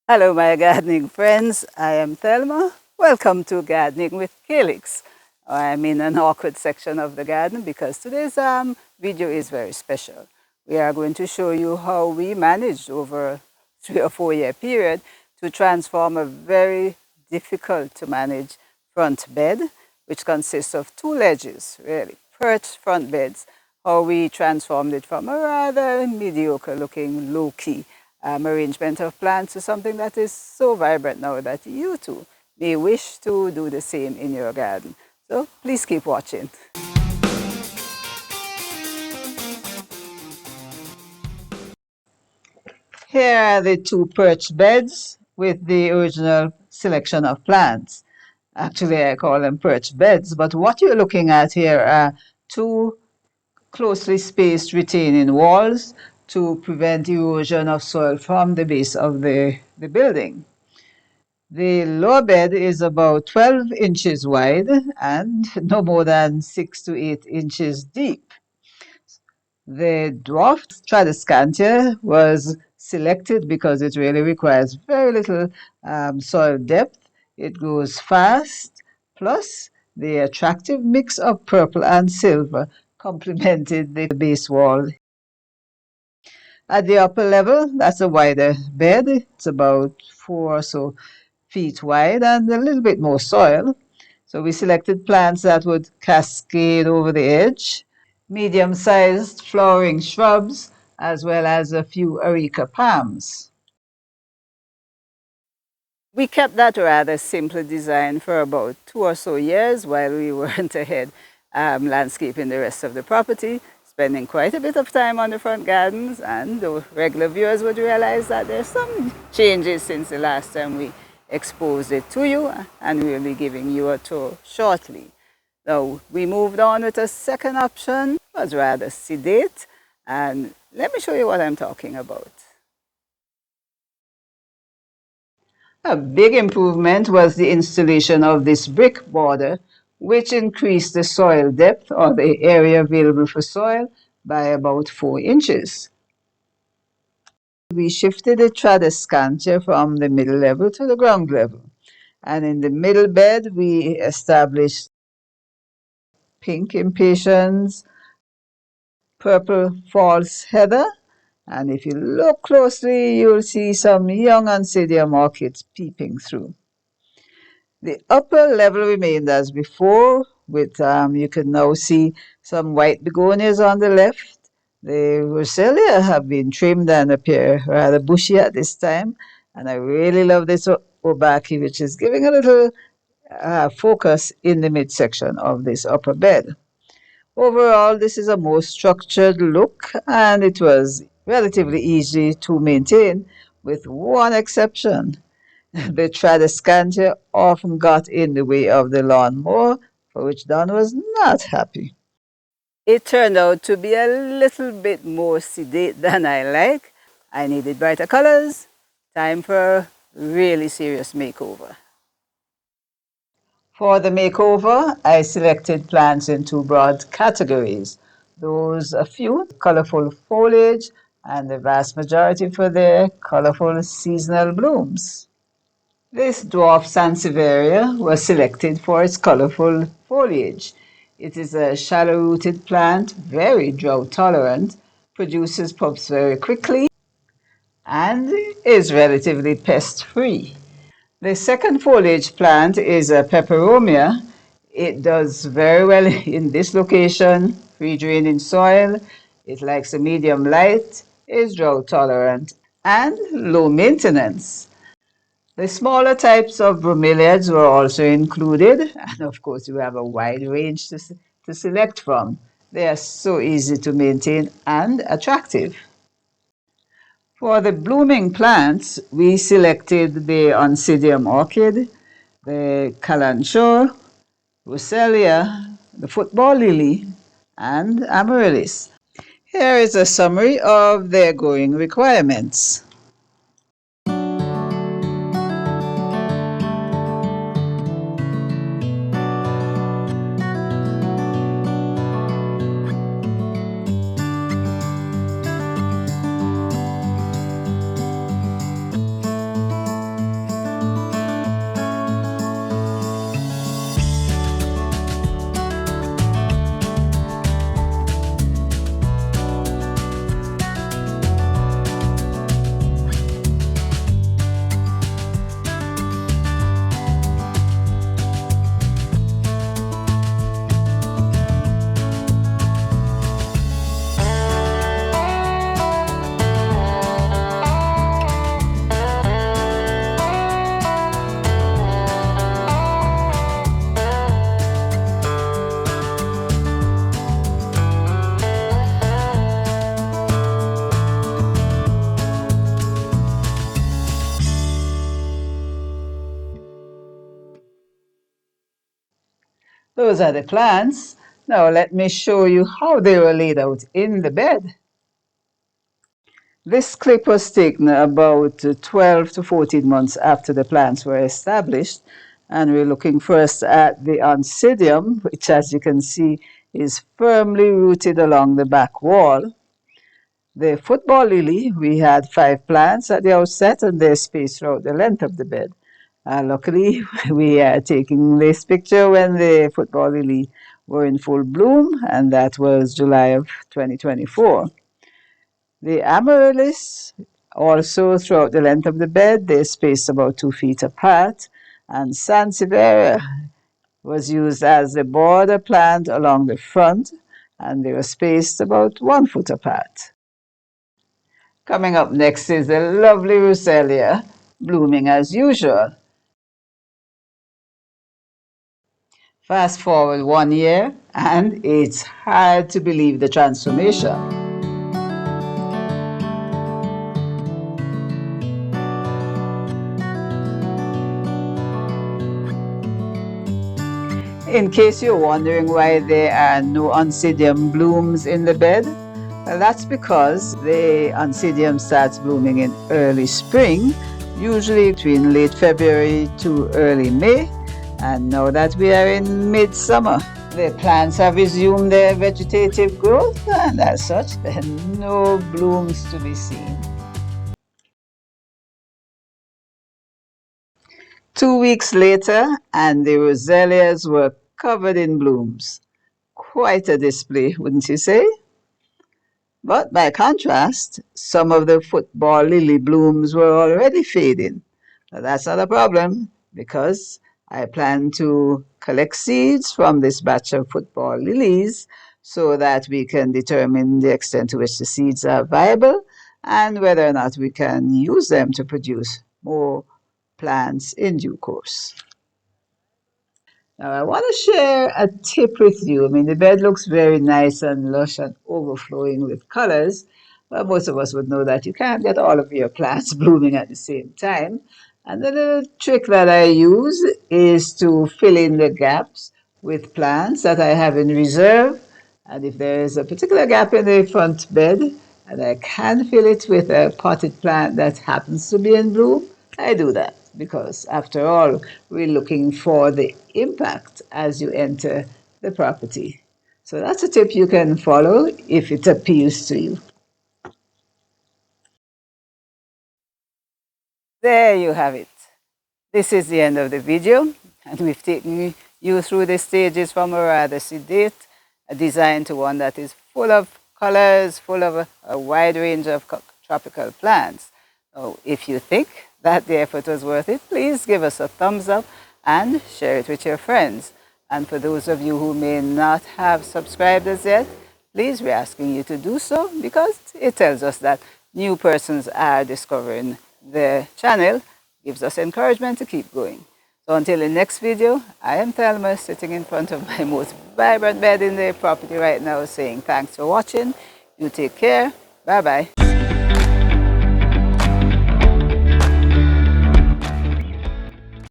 Hello, my gardening friends. I am Thelma. Welcome to Gardening with Calyx. I'm in an awkward section of the garden because today's video is very special. We are going to show you how we managed over a 3 or 4 year period to transform a very difficult to manage front bed, which consists of two ledges, really, perch front beds, how we transformed it from a rather mediocre looking low-key arrangement of plants to something that is so vibrant now that you too may wish to do the same in your garden. So please keep watching. Here are the two perch beds with the original selection of plants. Actually, I call them perch beds, but what you're looking at here are two closely spaced retaining walls to prevent erosion of soil from the base of the building. The lower bed is about 12 inches wide and no more than 6 to 8 inches deep. The dwarf Tradescantia was selected because it really requires very little soil depth. It grows fast, plus the attractive mix of purple and silver complemented the base wall. At the upper level, that's a wider bed. It's about 4 or so feet wide and a little bit more soil. So we selected plants that would cascade over the edge, medium-sized flowering shrubs, as well as a few areca palms. We kept that rather simple design for about 2 or so years while we weren't ahead landscaping the rest of the property, spending quite a bit of time on the front gardens, and the regular viewers would realize that there's some changes since the last time we exposed it to you, and we'll be giving you a tour shortly. So we moved on with a second option. It was rather sedate, and let me show you what I'm talking about. A big improvement was the installation of this brick border, which increased the soil depth or the area available for soil by about 4 inches. We shifted the Tradescantia from the middle level to the ground level. And in the middle bed, we established pink impatiens, purple false heather, and if you look closely, you'll see some young Oncidium orchids peeping through. The upper level remained as before, with you can now see some white begonias on the left. The Rosella have been trimmed and appear rather bushy at this time, and I really love this Obaki, which is giving a little focus in the midsection of this upper bed. Overall, this is a more structured look, and it was relatively easy to maintain, with one exception. The Tradescantia often got in the way of the lawnmower, for which Don was not happy. It turned out to be a little bit more sedate than I like. I needed brighter colors. Time for a really serious makeover. For the makeover, I selected plants in two broad categories. Those a few colorful foliage and the vast majority for their colorful seasonal blooms. This dwarf Sansevieria was selected for its colorful foliage. It is a shallow-rooted plant, very drought-tolerant, produces pups very quickly, and is relatively pest-free. The second foliage plant is a peperomia. It does very well in this location, free draining soil. It likes a medium light, is drought tolerant, and low maintenance. The smaller types of bromeliads were also included, and of course you have a wide range to select from. They are so easy to maintain and attractive. For the blooming plants, we selected the Oncidium orchid, the calanchoe, Rosella, the football lily, and amaryllis. Here is a summary of their growing requirements. Those are the plants. Now let me show you how they were laid out in the bed. This clip was taken about 12 to 14 months after the plants were established. And we're looking first at the Oncidium, which as you can see is firmly rooted along the back wall. The football lily, we had 5 plants at the outset and they're spaced throughout the length of the bed. Luckily, we are taking this picture when the football lily were in full bloom, and that was July of 2024. The amaryllis, also throughout the length of the bed, they're spaced about 2 feet apart, and Sansevieria was used as the border plant along the front, and they were spaced about 1 foot apart. Coming up next is the lovely Rosella, blooming as usual. Fast forward 1 year, and it's hard to believe the transformation. In case you're wondering why there are no Oncidium blooms in the bed, well, that's because the Oncidium starts blooming in early spring, usually between late February to early May. And now that we are in midsummer, the plants have resumed their vegetative growth, and as such, there are no blooms to be seen. 2 weeks later, and the roselias were covered in blooms. Quite a display, wouldn't you say? But by contrast, some of the football lily blooms were already fading. But that's not a problem because I plan to collect seeds from this batch of football lilies so that we can determine the extent to which the seeds are viable and whether or not we can use them to produce more plants in due course. Now, I want to share a tip with you. I mean, the bed looks very nice and lush and overflowing with colors, but most of us would know that you can't get all of your plants blooming at the same time. And the little trick that I use is to fill in the gaps with plants that I have in reserve. And if there is a particular gap in the front bed and I can fill it with a potted plant that happens to be in bloom, I do that because, after all, we're looking for the impact as you enter the property. So that's a tip you can follow if it appeals to you. There you have it. This is the end of the video, and we've taken you through the stages from a rather sedate design to one that is full of colors, full of a wide range of tropical plants. So if you think that the effort was worth it, please give us a thumbs up and share it with your friends. And for those of you who may not have subscribed as yet, please, we're asking you to do so because it tells us that new persons are discovering the channel, gives us encouragement to keep going. So until the next video, I am Thelma, sitting in front of my most vibrant bed in the property right now, saying thanks for watching. You take care. Bye-bye.